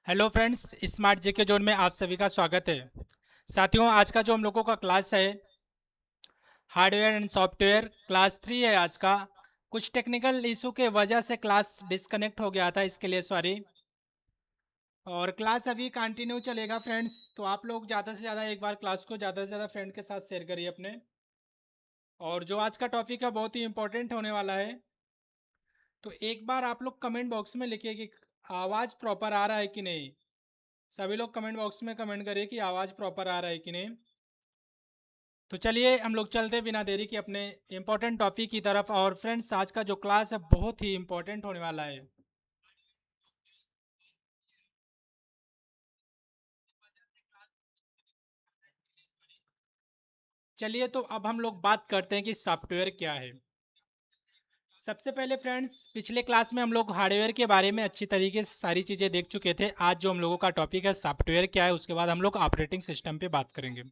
Hello friends, smart जेके zone में आप सभी का स्वागत है। साथियों, आज का जो हम लोगों का क्लास है हार्डवेयर एंड सॉफ्टवेयर क्लास 3 है आज का। कुछ टेक्निकल इशू के वजह से क्लास डिस्कनेक्ट हो गया था, इसके लिए सॉरी। और क्लास अभी कंटिन्यू चलेगा फ्रेंड्स, तो आप लोग ज़्यादा से ज़्यादा एक बार क्लास को ज़्यादा से ज़्यादा फ्रेंड के साथ शेयर करिए अपने। और जो आज का टॉपिक है बहुत ही इंपॉर्टेंट होने वाला है, तो एक बार आप लोग कमेंट बॉक्स में लिखिए कि आवाज़ प्रॉपर आ रहा है कि नहीं। सभी लोग कमेंट बॉक्स में कमेंट करिए कि आवाज़ प्रॉपर आ रहा है कि नहीं। तो चलिए हम लोग चलते बिना देरी के अपने इम्पोर्टेंट टॉपिक की तरफ। और फ्रेंड्स, आज का जो क्लास है बहुत ही इम्पोर्टेंट होने वाला है। चलिए तो अब हम लोग बात करते हैं कि सॉफ्टवेयर क्या है। सबसे पहले फ्रेंड्स, पिछले क्लास में हम लोग हार्डवेयर के बारे में अच्छी तरीके से सारी चीज़ें देख चुके थे। आज जो हम लोगों का टॉपिक है सॉफ्टवेयर क्या है, उसके बाद हम लोग ऑपरेटिंग सिस्टम पे बात करेंगे।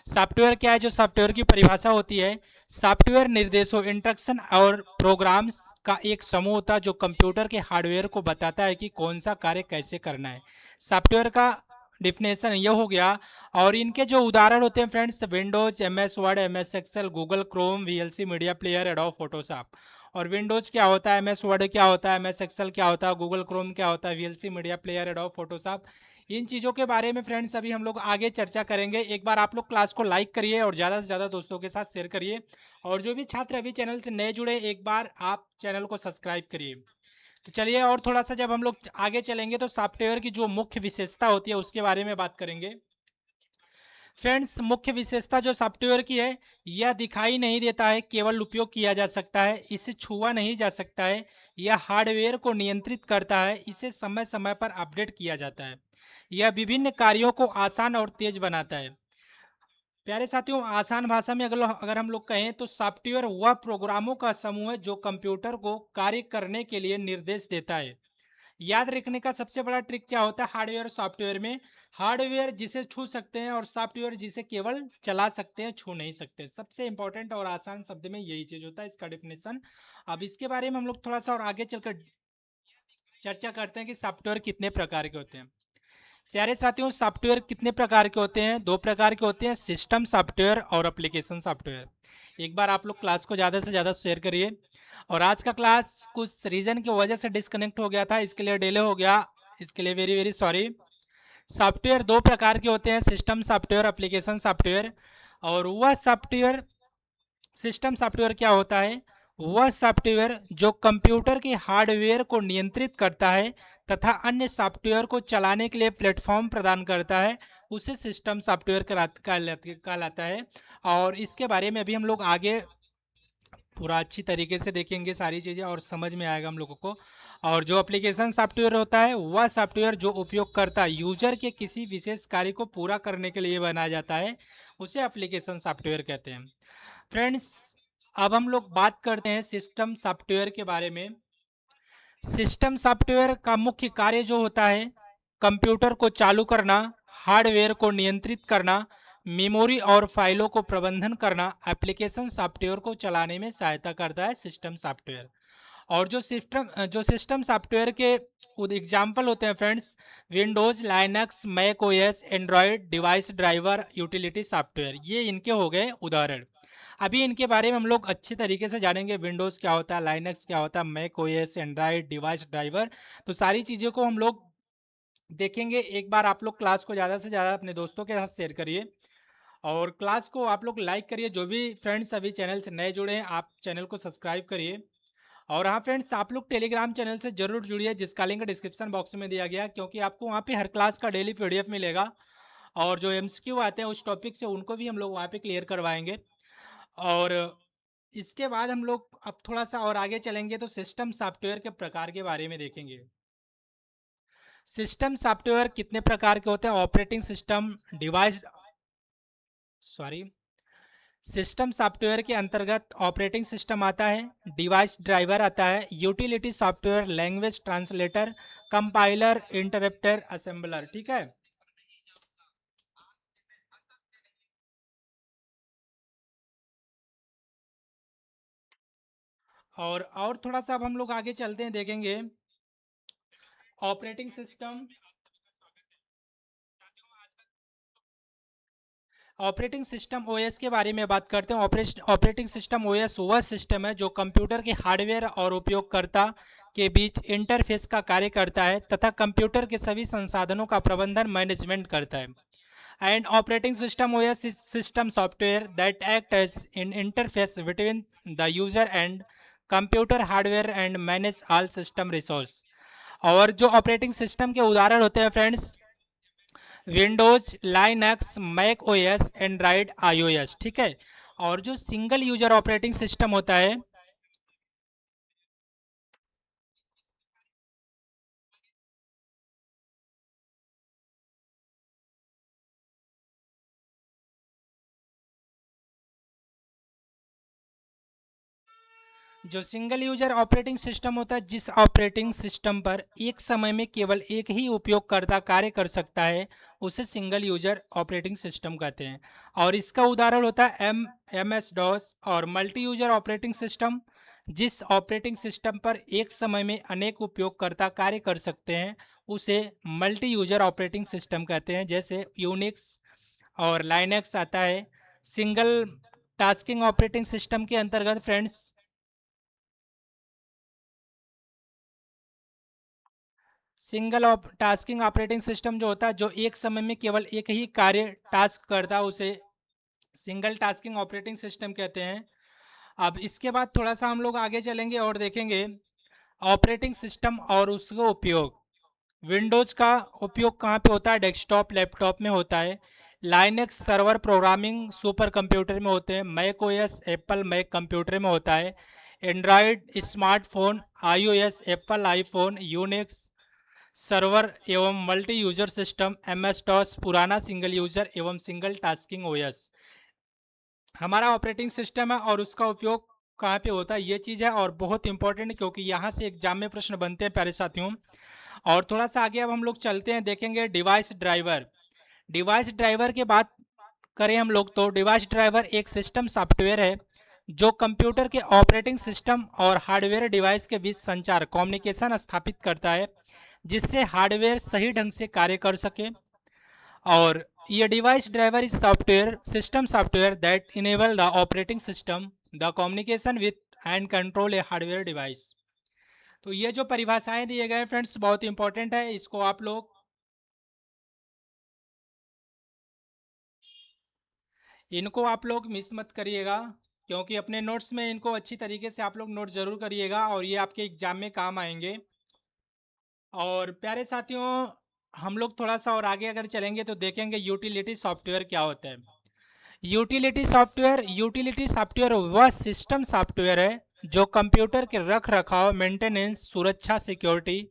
सॉफ्टवेयर क्या है? जो सॉफ्टवेयर की परिभाषा होती है, सॉफ्टवेयर निर्देशों, इंस्ट्रक्शन और प्रोग्राम्स का एक समूह होता है जो कंप्यूटर के हार्डवेयर को बताता है कि कौन सा कार्य कैसे करना है। सॉफ्टवेयर का डिफिनेशन ये हो गया। और इनके जो उदाहरण होते हैं friends, Windows, M S Word, M S Excel, Google Chrome, VLC media player, Adobe Photoshop. और विंडोज क्या होता है, एम एस वर्ड क्या होता है, एम एस एक्सेल क्या होता है, गूगल क्रोम क्या होता है, VLC media player, Adobe Photoshop. इन चीज़ों के बारे में फ्रेंड्स अभी हम लोग आगे चर्चा करेंगे। एक बार आप लोग क्लास को लाइक करिए और ज़्यादा से ज़्यादा दोस्तों के साथ शेयर करिए। और जो भी छात्र अभी चैनल से नए जुड़े, एक बार आप चैनल को सब्सक्राइब करिए। तो चलिए, और थोड़ा सा जब हम लोग आगे चलेंगे तो सॉफ्टवेयर की जो मुख्य विशेषता होती है उसके बारे में बात करेंगे। फ्रेंड्स, मुख्य विशेषता जो सॉफ्टवेयर की है, यह दिखाई नहीं देता है, केवल उपयोग किया जा सकता है। इसे छुआ नहीं जा सकता है। यह हार्डवेयर को नियंत्रित करता है। इसे समय समय पर अपडेट किया जाता है। यह विभिन्न कार्यों को आसान और तेज बनाता है। प्यारे साथियों, आसान भाषा में अगर अगर हम लोग कहें तो सॉफ्टवेयर वह प्रोग्रामों का समूह है जो कंप्यूटर को कार्य करने के लिए निर्देश देता है। याद रखने का सबसे बड़ा ट्रिक क्या होता है हार्डवेयर और सॉफ्टवेयर में? हार्डवेयर जिसे छू सकते हैं और सॉफ्टवेयर जिसे केवल चला सकते हैं, छू नहीं सकते। सबसे इंपॉर्टेंट और आसान शब्द में यही चीज होता है, इसका डिफिनेशन। अब इसके बारे में हम लोग थोड़ा सा और आगे चलकर चर्चा करते हैं कि सॉफ्टवेयर कितने प्रकार के होते हैं। प्यारे साथियों, सॉफ्टवेयर कितने प्रकार के होते हैं? दो प्रकार के होते हैं, सिस्टम सॉफ्टवेयर और एप्लीकेशन सॉफ्टवेयर। एक बार आप लोग क्लास को ज़्यादा से ज़्यादा शेयर करिए। और आज का क्लास कुछ रीज़न की वजह से डिस्कनेक्ट हो गया था, इसके लिए डिले हो गया। इसके लिए वेरी वेरी सॉरी। सॉफ्टवेयर दो प्रकार के होते हैं, सिस्टम सॉफ्टवेयर, एप्लीकेशन सॉफ्टवेयर। और वह सॉफ्टवेयर, सिस्टम सॉफ्टवेयर क्या होता है? वह सॉफ्टवेयर जो कंप्यूटर के हार्डवेयर को नियंत्रित करता है तथा अन्य सॉफ्टवेयर को चलाने के लिए प्लेटफॉर्म प्रदान करता है, उसे सिस्टम सॉफ्टवेयर कहलाता है। और इसके बारे में अभी हम लोग आगे पूरा अच्छी तरीके से देखेंगे सारी चीज़ें और समझ में आएगा हम लोगों को। और जो एप्लीकेशन सॉफ्टवेयर होता है, वह सॉफ्टवेयर जो उपयोगकर्ता यूजर के किसी विशेष कार्य को पूरा करने के लिए बनाया जाता है, उसे एप्लीकेशन सॉफ्टवेयर कहते हैं। फ्रेंड्स, अब हम लोग बात करते हैं सिस्टम सॉफ्टवेयर के बारे में। सिस्टम सॉफ्टवेयर का मुख्य कार्य जो होता है, कंप्यूटर को चालू करना, हार्डवेयर को नियंत्रित करना, मेमोरी और फाइलों को प्रबंधन करना। एप्लीकेशन सॉफ्टवेयर को चलाने में सहायता करता है सिस्टम सॉफ्टवेयर। और जो सिस्टम सॉफ्टवेयर के एग्जाम्पल होते हैं friends, Windows, Linux, Mac OS, Android device driver, utility software, ये इनके हो गए उदाहरण। अभी इनके बारे में हम लोग अच्छे तरीके से जानेंगे, विंडोज़ क्या होता है, लाइनक्स क्या होता है, Mac OS, Android device driver. तो सारी चीज़ों को हम लोग देखेंगे। एक बार आप लोग क्लास को ज़्यादा से ज़्यादा अपने दोस्तों के साथ शेयर करिए। और क्लास को आप लोग लाइक करिए। जो भी फ्रेंड्स अभी चैनल से नए जुड़े हैं, आप चैनल को सब्सक्राइब करिए। और हाँ फ्रेंड्स, आप लोग टेलीग्राम चैनल से जरूर जुड़िए, जिसका लिंक डिस्क्रिप्शन बॉक्स में दिया गया है, क्योंकि आपको वहाँ पे हर क्लास का डेली पीडीएफ मिलेगा। और जो एमसीक्यू आते हैं उस टॉपिक से, उनको भी हम लोग वहाँ पे क्लियर करवाएंगे। और इसके बाद हम लोग अब थोड़ा सा और आगे चलेंगे तो सिस्टम सॉफ्टवेयर के प्रकार के बारे में देखेंगे। सिस्टम सॉफ्टवेयर कितने प्रकार के होते हैं? Operating system, device, sorry, system software के अंतर्गत ऑपरेटिंग सिस्टम आता है, डिवाइस ड्राइवर आता है, utility software, language translator, compiler, interrupter, assembler. ठीक है। और थोड़ा सा अब हम लोग आगे चलते हैं, देखेंगे operating system. Operating system OS के बारे में बात करते हैं। ऑपरेटिंग सिस्टम ओएस वह सिस्टम है जो कंप्यूटर के हार्डवेयर और उपयोगकर्ता के बीच इंटरफेस का कार्य करता है तथा कंप्यूटर के सभी संसाधनों का प्रबंधन मैनेजमेंट करता है। And operating system OS is system software that act as in interface between the user and computer hardware and manage all system resource. और जो ऑपरेटिंग सिस्टम के उदाहरण होते हैं friends, Windows, Linux, Mac OS, Android, iOS, ठीक है। और जो सिंगल यूजर ऑपरेटिंग सिस्टम होता है, जो सिंगल यूजर ऑपरेटिंग सिस्टम होता है, जिस ऑपरेटिंग सिस्टम पर एक समय में केवल एक ही उपयोगकर्ता कार्य कर सकता है, उसे सिंगल यूजर ऑपरेटिंग सिस्टम कहते हैं। और इसका उदाहरण होता है एमएस डॉस। और मल्टी यूजर ऑपरेटिंग सिस्टम, जिस ऑपरेटिंग सिस्टम पर एक समय में अनेक उपयोगकर्ता कार्य कर सकते हैं, उसे मल्टी यूजर ऑपरेटिंग सिस्टम कहते हैं। जैसे यूनिक्स और लाइनक्स आता है। सिंगल टास्किंग ऑपरेटिंग सिस्टम के अंतर्गत friends, single tasking operating system जो होता है, जो एक समय में केवल एक ही कार्य टास्क करता है, उसे सिंगल टास्किंग ऑपरेटिंग सिस्टम कहते हैं। अब इसके बाद थोड़ा सा हम लोग आगे चलेंगे और देखेंगे ऑपरेटिंग सिस्टम और उसका उपयोग। विंडोज़ का उपयोग कहाँ पे होता है? डेस्कटॉप, लैपटॉप में होता है। Linux server programming super computer में होते हैं। Mac OS Apple Mac computer में होता है। Android smartphone, iOS Apple iPhone, Unix server एवं multi user system, MS DOS पुराना सिंगल यूजर एवं सिंगल टास्किंग ओएस हमारा ऑपरेटिंग सिस्टम है। और उसका उपयोग कहाँ पे होता है, ये चीज़ है और बहुत इंपॉर्टेंट, क्योंकि यहाँ से एग्जाम में प्रश्न बनते हैं प्यारे साथियों। और थोड़ा सा आगे अब हम लोग चलते हैं, देखेंगे डिवाइस ड्राइवर। डिवाइस ड्राइवर के बात करें हम लोग, तो डिवाइस ड्राइवर एक सिस्टम सॉफ्टवेयर है जो कंप्यूटर के ऑपरेटिंग सिस्टम और हार्डवेयर डिवाइस के बीच संचार कम्युनिकेशन स्थापित करता है, जिससे हार्डवेयर सही ढंग से कार्य कर सके। और ये device driver is software system software that enable the operating system the communication with and control A hardware device. तो ये जो परिभाषाएं दिए गए फ्रेंड्स बहुत इंपॉर्टेंट है, इसको आप लोग मिस मत करिएगा, क्योंकि अपने नोट्स में इनको अच्छी तरीके से आप लोग नोट जरूर करिएगा और ये आपके एग्जाम में काम आएंगे। और प्यारे साथियों, हम लोग थोड़ा सा और आगे अगर चलेंगे तो देखेंगे यूटिलिटी सॉफ्टवेयर क्या होता है। यूटिलिटी सॉफ्टवेयर वह सिस्टम सॉफ्टवेयर है जो कंप्यूटर के रख रखाव, मेंटेनेंस, सुरक्षा, सिक्योरिटी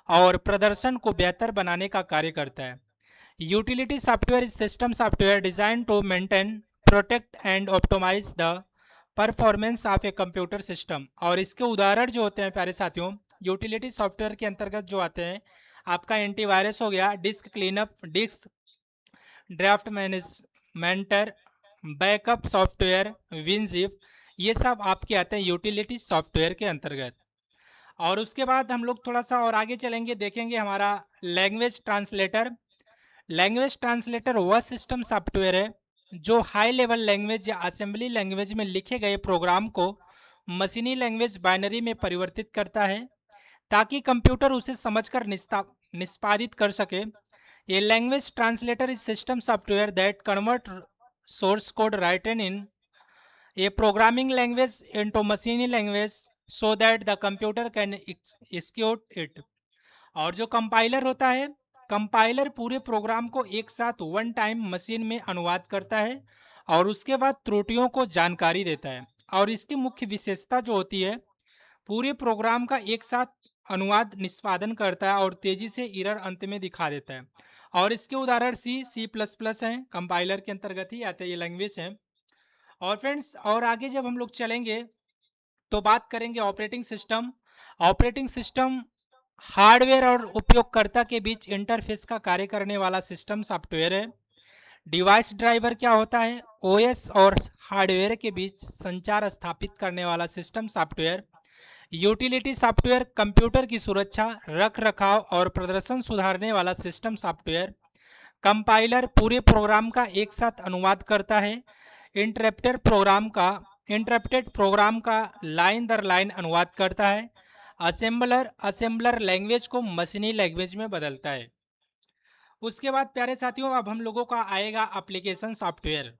और प्रदर्शन को बेहतर बनाने का कार्य करता है। Utility software is system software design to maintain, protect and optimise the performance of a computer system. और इसके उदाहरण जो होते हैं प्यारे साथियों, यूटिलिटी सॉफ्टवेयर के अंतर्गत जो आते हैं, आपका एंटीवायरस हो गया, डिस्क क्लीनअप, डिस्क ड्राफ्ट मैनेजमेंटर, बैकअप सॉफ्टवेयर, विनजिप, ये सब आपके आते हैं यूटिलिटी सॉफ्टवेयर के अंतर्गत। और उसके बाद हम लोग थोड़ा सा और आगे चलेंगे, देखेंगे हमारा लैंग्वेज ट्रांसलेटर। लैंग्वेज ट्रांसलेटर वह सिस्टम सॉफ्टवेयर है जो हाई लेवल लैंग्वेज या असेंबली लैंग्वेज में लिखे गए प्रोग्राम को मशीनी लैंग्वेज बाइनरी में परिवर्तित करता है, ताकि कंप्यूटर उसे समझकर निष्पादित कर सके। A language translator is system software that convert source code written in a programming language into machine language so that the computer can execute it. और जो कंपाइलर होता है, कंपाइलर पूरे प्रोग्राम को एक साथ वन टाइम मशीन में अनुवाद करता है और उसके बाद त्रुटियों को जानकारी देता है। और इसकी मुख्य विशेषता जो होती है, पूरे प्रोग्राम का एक साथ अनुवाद निष्पादन करता है और तेजी से एरर अंत में दिखा देता है। और इसके उदाहरण सी प्लस प्लस हैं, कंपाइलर के अंतर्गत ही आते ये लैंग्वेज हैं। और फ्रेंड्स और आगे जब हम लोग चलेंगे तो बात करेंगे operating system. Operating system hardware और उपयोगकर्ता के बीच इंटरफेस का कार्य करने वाला सिस्टम सॉफ्टवेयर है। डिवाइस ड्राइवर क्या होता है? ओएस और हार्डवेयर के बीच संचार स्थापित करने वाला system software. Utility software computer की सुरक्षा, रख रखाव और प्रदर्शन सुधारने वाला सिस्टम सॉफ्टवेयर। कंपाइलर पूरे प्रोग्राम का एक साथ अनुवाद करता है। इंटरप्टेड प्रोग्राम का लाइन दर लाइन अनुवाद करता है। असेंबलर लैंग्वेज को मशीनी लैंग्वेज में बदलता है। उसके बाद प्यारे साथियों अब हम लोगों का आएगा एप्लीकेशन सॉफ्टवेयर।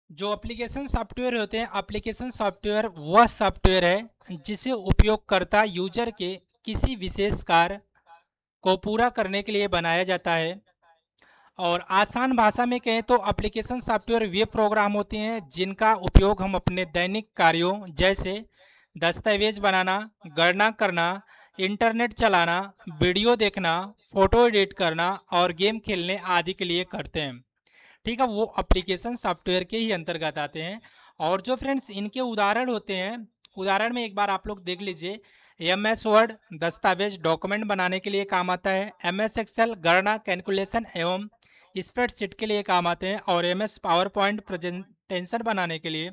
जो एप्लीकेशन सॉफ्टवेयर होते हैं, एप्लीकेशन सॉफ्टवेयर वह सॉफ्टवेयर है जिसे उपयोगकर्ता यूजर के किसी विशेष कार्य को पूरा करने के लिए बनाया जाता है। और आसान भाषा में कहें तो एप्लीकेशन सॉफ्टवेयर वे प्रोग्राम होते हैं जिनका उपयोग हम अपने दैनिक कार्यों जैसे दस्तावेज बनाना, गणना करना, इंटरनेट चलाना, वीडियो देखना, फोटो एडिट करना और गेम खेलने आदि के लिए करते हैं। ठीक है, वो एप्लीकेशन सॉफ्टवेयर के ही अंतर्गत आते हैं। और जो फ्रेंड्स इनके उदाहरण होते हैं, उदाहरण में एक बार आप लोग देख लीजिए। एम एस वर्ड दस्तावेज डॉक्यूमेंट बनाने के लिए काम आता है। एम एस एक्सेल गणना कैलकुलेशन एवं स्प्रेडशीट के लिए काम आते हैं। और M S PowerPoint presentation बनाने के लिए।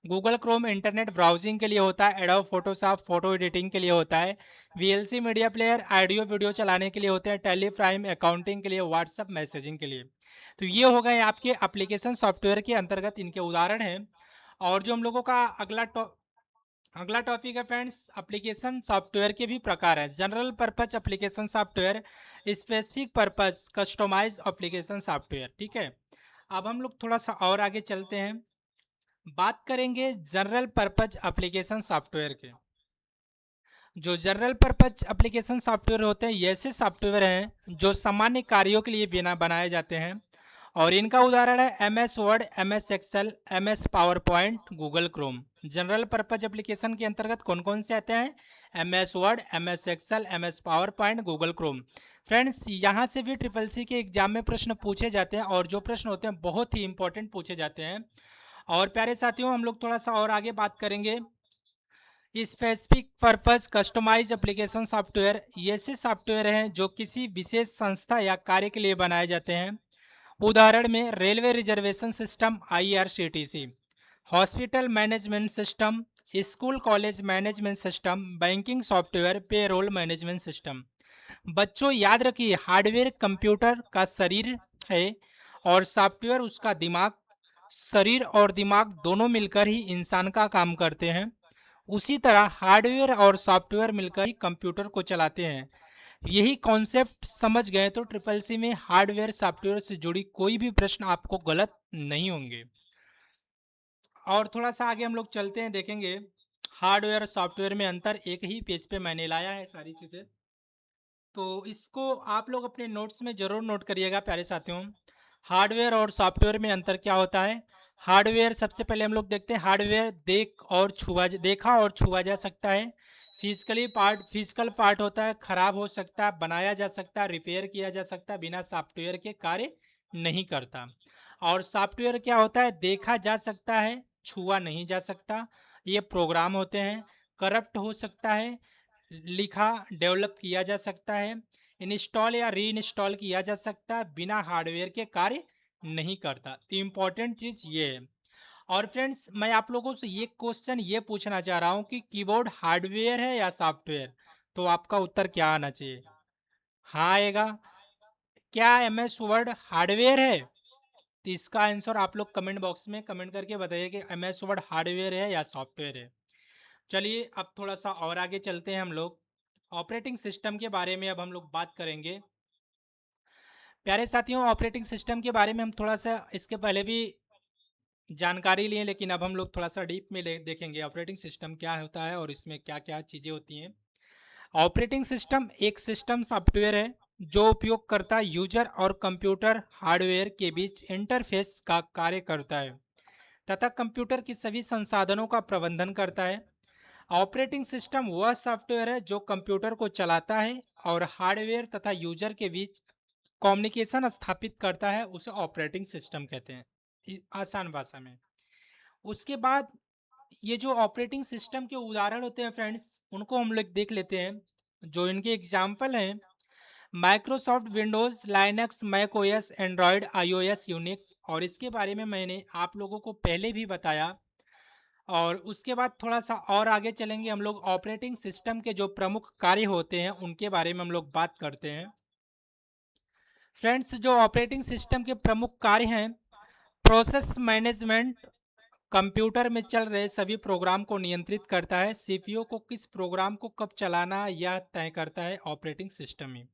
गूगल क्रोम इंटरनेट ब्राउजिंग के लिए होता है। एडोब फोटोशॉप फोटो एडिटिंग के लिए होता है। VLC media player audio video चलाने के लिए होते हैं। टेलीप्राइम अकाउंटिंग के लिए, व्हाट्सएप मैसेजिंग के लिए। तो ये हो गए आपके एप्लीकेशन सॉफ्टवेयर के अंतर्गत इनके उदाहरण हैं। और जो हम लोगों का अगला टॉपिक है फ्रेंड्स, एप्लीकेशन सॉफ्टवेयर के भी प्रकार है। General purpose application software, specific purpose customise application software. ठीक है, अब हम लोग थोड़ा सा और आगे चलते हैं, बात करेंगे जनरल पर्पज एप्लीकेशन सॉफ्टवेयर के। जो जनरल पर्पज एप्लीकेशन सॉफ्टवेयर होते हैं ये ऐसे सॉफ्टवेयर हैं जो सामान्य कार्यों के लिए बिना बनाए जाते हैं। और इनका उदाहरण है M S Word, M S Excel, M S PowerPoint, Google Chrome. General purpose application के अंतर्गत कौन कौन से आते हैं? M S Word, M S Excel, M S PowerPoint, Google Chrome. Friends यहाँ से भी ट्रिपल सी के एग्जाम में प्रश्न पूछे जाते हैं और जो प्रश्न होते हैं बहुत ही इंपॉर्टेंट पूछे जाते हैं। और प्यारे साथियों हम लोग थोड़ा सा और आगे बात करेंगे। Specific purpose customise application software ये ऐसे सॉफ्टवेयर हैं जो किसी विशेष संस्था या कार्य के लिए बनाए जाते हैं। उदाहरण में railway reservation system IRCTC, hospital management system, school college management system, banking software, payroll management system. बच्चों याद रखिए, हार्डवेयर कंप्यूटर का शरीर है और सॉफ्टवेयर उसका दिमाग। शरीर और दिमाग दोनों मिलकर ही इंसान का काम करते हैं। उसी तरह हार्डवेयर और सॉफ्टवेयर मिलकर ही कंप्यूटर को चलाते हैं। यही कॉन्सेप्ट समझ गए तो ट्रिपल सी में हार्डवेयर सॉफ्टवेयर से जुड़ी कोई भी प्रश्न आपको गलत नहीं होंगे। और थोड़ा सा आगे हम लोग चलते हैं, देखेंगे हार्डवेयर और सॉफ्टवेयर में अंतर। एक ही पेज पे मैंने लाया है सारी चीज़ें, तो इसको आप लोग अपने नोट्स में ज़रूर नोट करिएगा प्यारे साथियों। हार्डवेयर और सॉफ्टवेयर में अंतर क्या होता है? हार्डवेयर सबसे पहले हम लोग देखते हैं। हार्डवेयर देखा और छुआ जा सकता है। फिजिकल पार्ट होता है, खराब हो सकता है, बनाया जा सकता है, रिपेयर किया जा सकता है, बिना सॉफ्टवेयर के कार्य नहीं करता। और सॉफ्टवेयर क्या होता है? देखा जा सकता है, छुआ नहीं जा सकता। ये प्रोग्राम होते हैं, करप्ट हो सकता है, लिखा डेवलप किया जा सकता है, इंस्टॉल या री इंस्टॉल किया जा सकता है, बिना हार्डवेयर के कार्य नहीं करता। तो इम्पॉर्टेंट चीज़ ये है। और फ्रेंड्स मैं आप लोगों से ये क्वेश्चन ये पूछना चाह रहा हूँ कि कीबोर्ड हार्डवेयर है या सॉफ्टवेयर? तो आपका उत्तर क्या आना चाहिए? हाँ आएगा। क्या एम एस वर्ड हार्डवेयर है? तो इसका आंसर आप लोग कमेंट बॉक्स में कमेंट करके बताइए कि एम एस वर्ड हार्डवेयर है या सॉफ्टवेयर है। चलिए अब थोड़ा सा और आगे चलते हैं हम लोग। ऑपरेटिंग सिस्टम के बारे में अब हम लोग बात करेंगे। प्यारे साथियों ऑपरेटिंग सिस्टम के बारे में हम थोड़ा सा इसके पहले भी जानकारी लिए, लेकिन अब हम लोग थोड़ा सा डीप में देखेंगे ऑपरेटिंग सिस्टम क्या होता है और इसमें क्या क्या चीज़ें होती हैं। ऑपरेटिंग सिस्टम एक सिस्टम सॉफ्टवेयर है जो उपयोगकर्ता यूजर और कंप्यूटर हार्डवेयर के बीच इंटरफेस का कार्य करता है तथा कंप्यूटर की सभी संसाधनों का प्रबंधन करता है। ऑपरेटिंग सिस्टम वह सॉफ्टवेयर है जो कंप्यूटर को चलाता है और हार्डवेयर तथा यूजर के बीच कम्युनिकेशन स्थापित करता है, उसे ऑपरेटिंग सिस्टम कहते हैं आसान भाषा में। उसके बाद ये जो ऑपरेटिंग सिस्टम के उदाहरण होते हैं फ्रेंड्स उनको हम लोग देख लेते हैं। जो इनके एग्जाम्पल हैं, Microsoft Windows, Linux, Mac OS, Android, iOS, Unix. और इसके बारे में मैंने आप लोगों को पहले भी बताया। और उसके बाद थोड़ा-सा और आगे चलेंगे हम लोग ऑपरेटिंग सिस्टम के जो प्रमुख कार्य होते हैं, उनके बारे में हम लोग बात करते हैं। फ्रेंड्स, जो ऑपरेटिंग सिस्टम के प्रमुख कार्य हैं, प्रोसेस मैनेजमेंट, कंप्यूटर में चल रहे सभी प्रोग्राम को नियंत्रित करता है। सीपीयू को किस प्रोग्राम को कब चलाना यह तय करता है ऑपरेटिंग सिस्टम ही।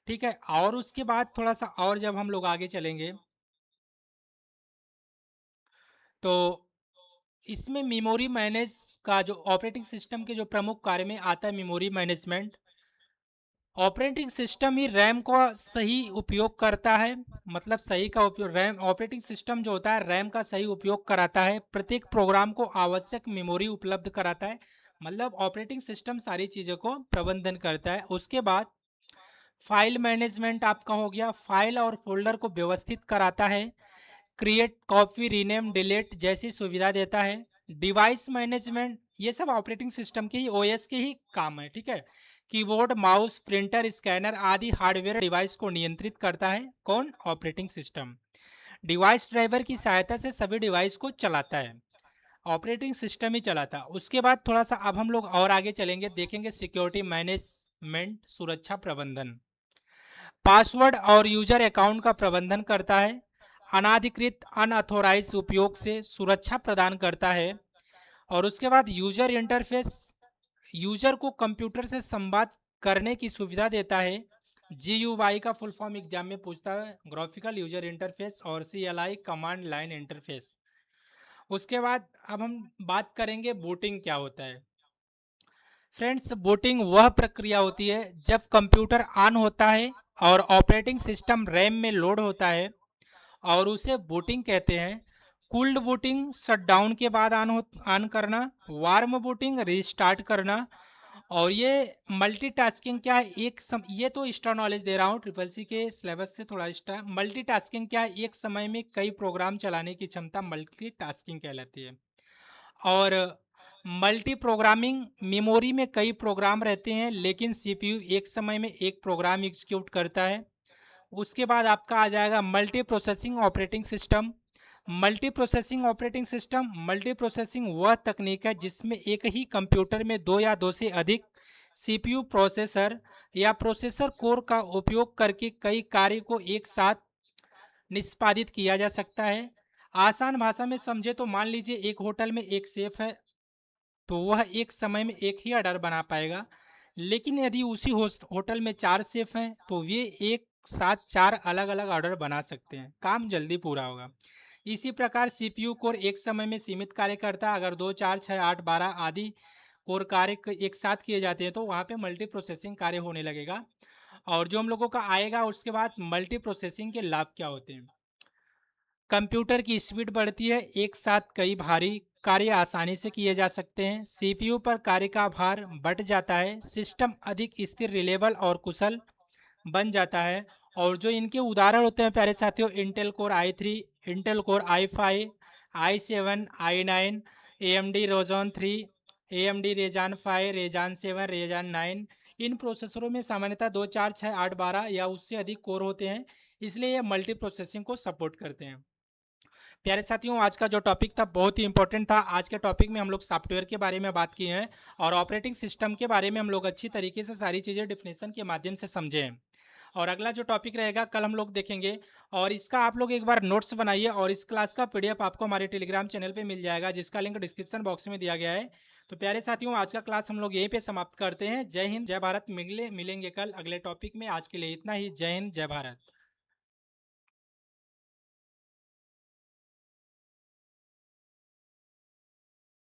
ठीक है, और उसके बाद थोड़ा-सा और जब हम लोग आगे चलेंगे, तो इसमें मेमोरी मैनेज का जो ऑपरेटिंग सिस्टम के जो प्रमुख कार्य में आता है मेमोरी मैनेजमेंट। ऑपरेटिंग सिस्टम ही रैम का सही उपयोग करता है, मतलब सही का उपयोग, रैम ऑपरेटिंग सिस्टम जो होता है रैम का सही उपयोग कराता है, प्रत्येक प्रोग्राम को आवश्यक मेमोरी उपलब्ध कराता है। मतलब ऑपरेटिंग सिस्टम सारी चीज़ों को प्रबंधन करता है। उसके बाद फाइल मैनेजमेंट आपका हो गया, फाइल और फोल्डर को व्यवस्थित कराता है, क्रिएट, कॉपी, रीनेम, डिलीट जैसी सुविधा देता है। डिवाइस मैनेजमेंट, ये सब ऑपरेटिंग सिस्टम के ही ओएस के ही काम है। ठीक है, कीबोर्ड, माउस, प्रिंटर, स्कैनर आदि हार्डवेयर डिवाइस को नियंत्रित करता है कौन? Operating system. डिवाइस ड्राइवर की सहायता से सभी डिवाइस को चलाता है, ऑपरेटिंग सिस्टम ही चलाता है। उसके बाद थोड़ा सा अब हम लोग और आगे चलेंगे, देखेंगे सिक्योरिटी मैनेजमेंट, सुरक्षा प्रबंधन। पासवर्ड और यूजर अकाउंट का प्रबंधन करता है, अनाधिकृत अनऑथोराइज उपयोग से सुरक्षा प्रदान करता है। और उसके बाद यूजर इंटरफेस, यूजर को कंप्यूटर से संवाद करने की सुविधा देता है। GUI का फुल फॉर्म एग्जाम में पूछता है, ग्राफिकल यूजर इंटरफेस, और CLI कमांड लाइन इंटरफेस। उसके बाद अब हम बात करेंगे बूटिंग क्या होता है। फ्रेंड्स, बूटिंग वह प्रक्रिया होती है जब कंप्यूटर ऑन होता है और ऑपरेटिंग सिस्टम रैम में लोड होता है, और उसे बूटिंग कहते हैं। कूल्ड बूटिंग शटडाउन के बाद ऑन करना, वार्म बूटिंग रीस्टार्ट करना। और ये मल्टीटास्किंग क्या है, ये तो एक्स्ट्रा नॉलेज दे रहा हूँ, ट्रिपल सी के सिलेबस से थोड़ा एक्स्ट्रा। मल्टीटास्किंग क्या है, एक समय में कई प्रोग्राम चलाने की क्षमता मल्टीटास्किंग कहलाती है। और मल्टी प्रोग्रामिंग, मेमोरी में कई प्रोग्राम रहते हैं लेकिन सीपीयू एक समय में एक प्रोग्राम एग्जीक्यूट करता है। उसके बाद आपका आ जाएगा multi processing operating system. Multi processing operating system, multi processing वह तकनीक है जिसमें एक ही कंप्यूटर में दो या दो से अधिक सीपीयू प्रोसेसर या प्रोसेसर कोर का उपयोग करके कई कार्य को एक साथ निष्पादित किया जा सकता है। आसान भाषा में समझे तो मान लीजिए एक होटल में एक शेफ है, तो वह एक समय में एक ही ऑर्डर बना पाएगा। लेकिन यदि उसी होटल में 4 शेफ हैं, तो वे एक साथ 4 अलग-अलग ऑर्डर बना सकते हैं, काम जल्दी पूरा होगा। इसी प्रकार सीपीयू कोर एक समय में सीमित कार्य करता है। अगर 2, 4, 6, 8, 12 आदि कोर कार्य एक साथ किए जाते हैं, तो वहाँ पे मल्टी प्रोसेसिंग कार्य होने लगेगा। और जो हम लोगों का आएगा उसके बाद मल्टी प्रोसेसिंग के लाभ क्या होते हैं। कंप्यूटर की स्पीड बढ़ती है, एक साथ कई भारी कार्य आसानी से किए जा सकते हैं। सीपीयू पर कार्य का भार बढ़ जाता है, सिस्टम अधिक स्थिर, रिलेबल और कुशल बन जाता है। और जो इनके उदाहरण होते हैं प्यारे साथियों, Intel core i3, Intel core i5, i7, i9, AMD रोजॉन 3, AMD रेजान 5, रेजान 7, रेजान 9। इन प्रोसेसरों में सामान्यतः 2, 4, 6, 8, 12 या उससे अधिक कोर होते हैं, इसलिए ये मल्टी प्रोसेसिंग को सपोर्ट करते हैं। प्यारे साथियों, आज का जो टॉपिक था बहुत ही इंपॉर्टेंट था। आज के टॉपिक में हम लोग सॉफ्टवेयर के बारे में बात की हैं और ऑपरेटिंग सिस्टम के बारे में हम लोग अच्छी तरीके से सारी चीज़ें डिफिनेशन के माध्यम से समझे हैं। और अगला जो टॉपिक रहेगा कल हम लोग देखेंगे, और इसका आप लोग एक बार नोट्स बनाइए, और इस क्लास का पीडीएफ आपको हमारे टेलीग्राम चैनल पे मिल जाएगा, जिसका लिंक डिस्क्रिप्शन बॉक्स में दिया गया है। तो प्यारे साथियों, आज का क्लास हम लोग यहीं पे समाप्त करते हैं। जय हिंद, जय भारत। मिलेंगे कल अगले टॉपिक में। आज के लिए इतना ही। जय हिंद, जय भारत।